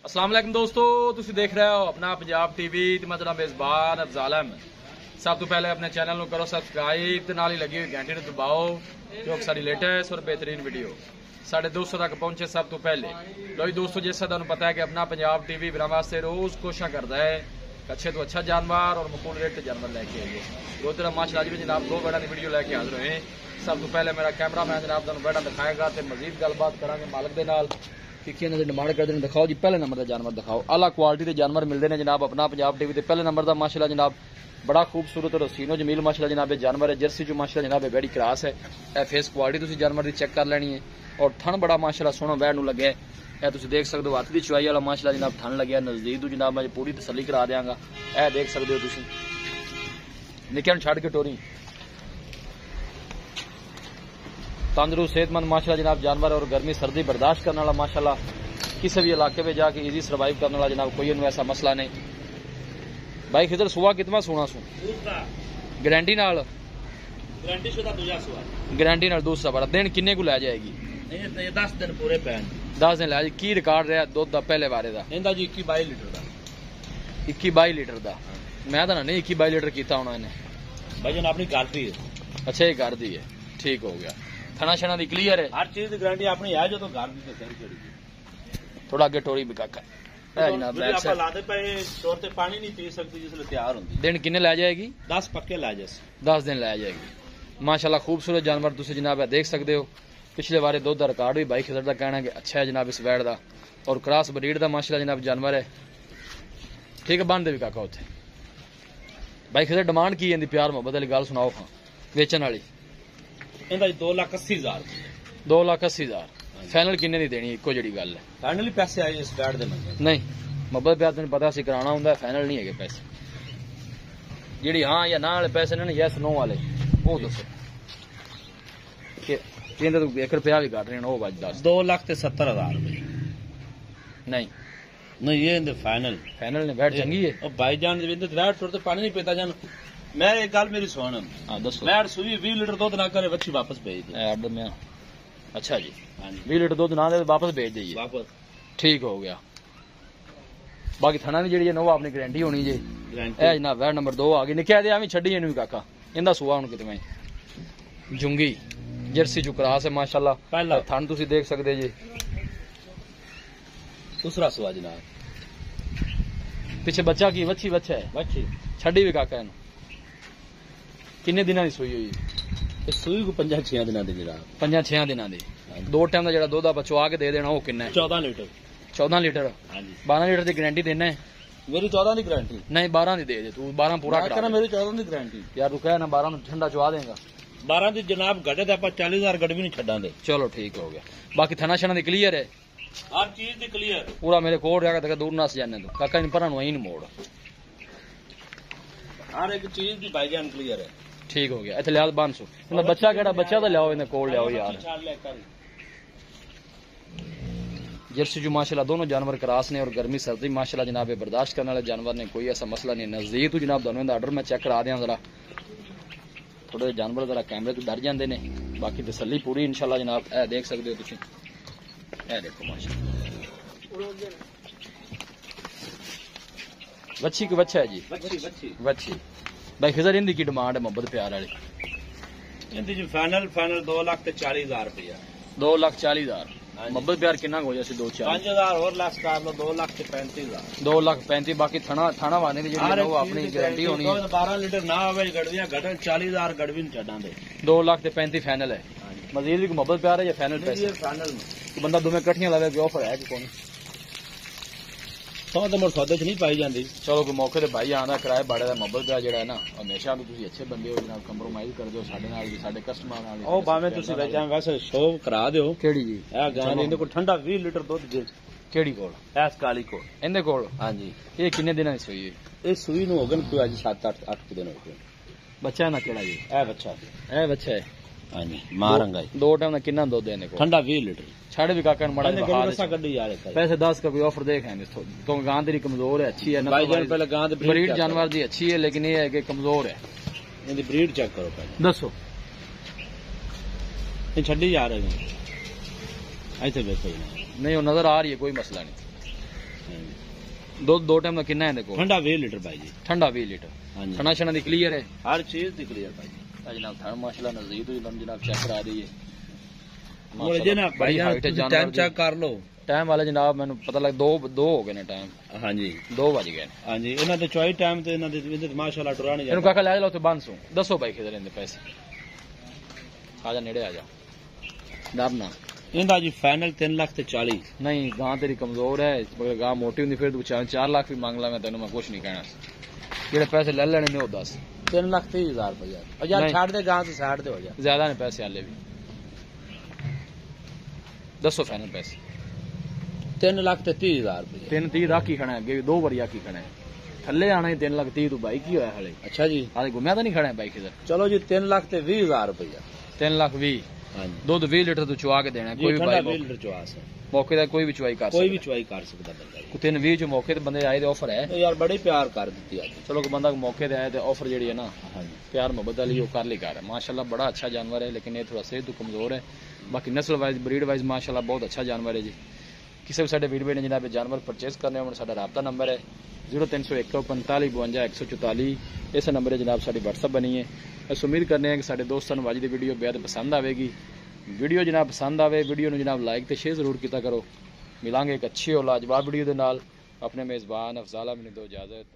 अस्सलाम वालेकुम दोस्तों, तुसी देख रहे हो अपना पंजाब टीवी ते मैं तेरा मेज़बान अफजाल अहमद। सब तो पहले अपने चैनल को करो सबसक्राइब ते नाल ही लगी हुई घंटी नूं दबाओ जो सारी लेटेस्ट और बेहतरीन वीडियो साढ़े दोस्तों तक पहुंचे सब तो पहले। लो जी दोस्तों, जैसा तुहानूं पता है कि अपना पंजाब टीवी बिना वास्ते रोज़ कोशिश करता है अच्छे तो अच्छा जानवर और मुकूल रेट के जानवर लैके आइए। दो तरह माशाअल्लाह जी जनाब दो बैठा की वीडियो लैके हाजिर हुए। सब तो पहले मेरा कैमरा मैन जनाब तुहानूं बैठा दिखाएगा तो मजीद गलबात करांगे मालिक दे नाल कि इन्होंने डिमांड करते हैं। दिखाओ जी पहले नंबर का जानवर दिखाओ। आला क्वालिटी के जानवर मिलते हैं जनाब अपना पंजाब टीवी के पहले नंबर का माशाअल्लाह जनाब बड़ा खूबसूरत और हसीनो जमील माशाअल्लाह जनाब जानवर है। जर्सी जो माशाअल्लाह जनाब बड़ी क्रास है। ए फेस क्वालिटी तुम जानवर की चेक कर लेनी है और थन बड़ा माशाअल्लाह सोहना वैड नूं लगे है। तुम देख सकते हो हथ की चुआई वाला माशाअल्लाह जनाब थन लगे नजदीक तो जनाब मैं पूरी तसली करा देंगा। यह देख सकते हो तुम निक्के छड़ के टोरी तंदुरुस्त सेहतमंद माशाअल्लाह जनाब जानवर और गर्मी सर्दी बर्दाश्त करने वाला माशाअल्लाह किसी भी इलाके में जाके इजी सर्वाइव करने वाला जनाब कोई इन्हें ऐसा मसला नहीं। भाई खिजर सुहा कितना सोना सू गारंटी नाल गारंटी नाल दूसरा बड़ा दिन किन्ने को लै जाएगी? 10 दिन पूरे पैन 10 दिन लै। की रिकॉर्ड रहा दुध का पहले बारे का? इंदा जी 21-22 लीटर का 21-22 लीटर का। मैं तो नहीं 21-22 लीटर किया होना इन्हें। भाई जन अपनी घर दी है। अच्छा ये घर दी है, ठीक हो गया। थना शना दी क्लियर है, हर चीज की गारंटी अपनी है जो तो घर दी तो सही चढ़ी। थोड़ा अगे टोरी भी काका जनाब लाते पे शोर ते पानी नहीं पी सकती जिसले तैयार होंदी। दिन किन्ने लै जाएगी? 10 पक्के लै जाए 10 दिन लै जाएगी माशाल्लाह। खूबसूरत जानवर तुम जनाब देख सकते हो। पिछले बारे दुध का रिकॉर्ड भी भाई खिजर का कहना है कि अच्छा है जनाब इस वैड का और क्रॉस ब्रीड का माशाल्लाह जनाब जानवर है। ठीक है बन दे भी काका उत्थे भाई खिजर डिमांड की है प्यार मोहब्बत वाली गल सुनाओ खां वेचन वाली। 2,80,000 2,80,000 फाइनल किन्ने दी देनी इको जी गल है? फाइनली पैसे आए इस बैड दे मंगे नहीं मोहब्बत प्यार तेन पता असं कराना होंगे फाइनल नहीं है पैसे। जी हाँ या ना वाले पैसे ने यस नो वाले वो दसो कि 1 रुपया भी काट रहे हैं वो बज 2,70,000 नहीं नहीं ये फाइनल फाइनल ने बैठ चंगी है भाई जान रेड छोड़ते पानी नहीं पीता जान। मैं एक गल मेरी सुन दसो मैं सुई 20 लीटर दूध ना करे बच्ची वापस भेज दे। अच्छा जी 20 लीटर दूध ना दे वापस भेज दीजिए वापस। ठीक हो गया। बाकी थाना की जी है अपनी गारंटी होनी जी। ए जनाब वैड नंबर 2 आ गई निकल दे एवं छड़ी इन भी काका इंदा सुहा हूं कितने जुंगी जर्सी चु क्रास है माशाल्लाह। पहला थान तुम देख सकते जी। दूसरा सुहा जनाब पिछे बच्चा की बच्ची बच्चा है बच्ची छड़ी भी काका इन किन्ने दिनों की सूई हुई? सूई को 5-6 दिनों की जनाब 5-6 दिनों की। 2 टाइम का जो दुध चुआ के दे देना वो किन्ना है? 14 लीटर 14 लीटर 12 लीटर की गारंटी देना है? मेरी 14 की गारंटी नहीं 12 की दे दे तू 12 पूरा करा। मेरी 14 की गारंटी यार तू कह ना 12 ठंडा चुआ देगा। 12 की जनाब घटे तो आप 40,000 गड़ भी नहीं छड़ा दे। चलो ठीक हो गया। बाकी थना शना दी क्लियर है हर चीज दी क्लियर पूरा मेरे कोड रहेगा दूर ना जाने दो काका इन पर वही मोड़ हर एक चीज की भाईजान क्लियर है। ठीक हो गया। इतने लिया 500 बच्चा केड़ा बच्चा तो लियाओ इन्हें कोड लियाओ यार। जर्सी जो माशाल्लाह दोनों जानवर क्रास ने और गर्मी सर्दी माशाल्लाह जनाब बर्दाश्त करने वाले जानवर ने कोई ऐसा मसला नहीं। नजदीक तो जनाब दोनों का आर्डर मैं चेक करा दें जरा थोड़े जानवर जरा कैमरे तो डर जाते हैं बाकी तसली पूरी इंशाल्लाह जनाब। ए देख सकते हो तुम ए देखो माशाल्लाह बच्ची की बच्चा है जी बच्ची भाई खिजर इनकी की डिमांड है मोहब्बत प्यार वाली? इनकी जी फाइनल 2,40,000 रुपया 2,40,000 मोहब्बत प्यार कितना हो जाए 2-4 5,000 और लास्ट कर लो 2,35,000 2,35,000 बाकी थाना वाने की अपनी गारंटी होनी है। 12 लीटर ना हो गड़वियां घटन 40,000 गड़वी नहीं छड़ा दे 2,35,000 फाइनल है। मजीद भी मोहब्बत प्यार है या फाइनल पैसे? फाइनल तो बंदा दोवें कट्ठियां लवे ऑफर है कि कौन सौ तो सौदे च नहीं पाई जाती। चलो कोई मौके भाई आना किराए बाड़े का मोहब्बत प्यार जो है ना हमेशा तो तुम अच्छे बंदे हो जनाब कंप्रोमाइज कर दो साडे कस्टमर भावें वैसे शो करा दो केड़ी जी गां को ठंडा 20 लीटर दुध दे केड़ी कोल ऐस काली कोल इहदे कोल। हां जी ये किन्ने दिनां दी सूई है? ये सूई नु हो गए कोई आज 7-8 दिन हो गए। बच्चा ना केड़ा जी? ए बच्चा है। हां जी मां रंगाई 2 टाइम का कितना दूध देने को? ठंडा 20 लीटर छाड़े भी काका मड़ा पैसे 10 का भी ऑफर देख हैं तो गां तेरी कमजोर है अच्छी है पहले गां ब्रीड जानवर दी अच्छी है लेकिन ये है कि कमजोर है। इनकी ब्रीड चेक करो पहले दसो ये छड़ी जा रहे हैं ऐसे देखो नहीं वो नजर आ रही है कोई मसला नहीं दुध दो टाइम का कितना है देखो? ठंडा 20 लीटर भाई जी। ठंडा 20 लीटर। हाँ जी। खाना शाना दी क्लियर है? हर चीज दी क्लियर भाई जी। जनाब थान माशाल्लाह नजदीक तो जनाब चेक करा रही है। जनाब भाई टाइम चेक कर लो। टाइम वाले जनाब मैंने पता लग दो हो गए ने टाइम। हाँ जी 2 बज गए। हाँ जी इन्हां दे चॉइस टाइम ते इन्हां दे माशाल्लाह टुरा नहीं इनको काका ले लो तो 500 दसो भाई किधर इनके पैसे। आजा नेड़े आजा डरना। इंदा जी फाइनल 3,40,000। नहीं गां तेरी कमजोर है मगर गां मोटी होंदी फिर तू 4 लाख भी मांग लांगा तेन मैं कुछ नहीं कहना। जेड़े पैसे ले लेने ने वो 10 3,30,000 रुपया। और यार छाड़ दे गां से साइड दे हो जा। ज्यादा ने पैसे आले भी। दसो फाइनल पैसे। 3,30,000 रुपया। 3,30 राखी खड़ा है अगे 2 बारी आखी खड़ा है थले आना ही 3,30,000 तू बाइक ही होया हले। अच्छा जी हाले घूमया तो नहीं खड़ा है बाइक इधर। चलो जी 3,20,000 रुपया। 3,20,000। हाँ जी दूध 20 लीटर तू चुआ के देना है कोई भी भाई 20 लीटर चुआ से मौके दा कोई भी चुआई कर कोई भी चुआई कर सकता बंदा। 3,20 जो मौके ते बंदे आए दे ऑफर है यार बड़े प्यार कर दी आज। चलो बंदा मौके ते आए ते ऑफर जेडी है ना हाँ जी प्यार मोहब्बत वाली वो कर ली कर है। माशाल्लाह बड़ा अच्छा जानवर है लेकिन ये थोड़ा सेहत तो कमजोर है। बाकी नस्ल वाइज ब्रीड वाइज माशाल्लाह बहुत अच्छा जानवर है जी। किसी भी साडे वीडियो ने जनाब जानवर परचेज करने होने साडा राब्ता नंबर है 0301 45 52 144। इस नंबर जनाब साडी व्हाट्सएप बनी है। अस उम्मीद करने हैं कि साडे दोस्तों अज की वीडियो बेहद पसंद आएगी। वीडियो जनाब पसंद आए वीडियो जनाब लाइक तो शेयर जरूर किया करो। मिलांगे एक अच्छी और लाजवाब वीडियो के नाल। अपने मेज़बान अफजाल अहमद दो इजाजत।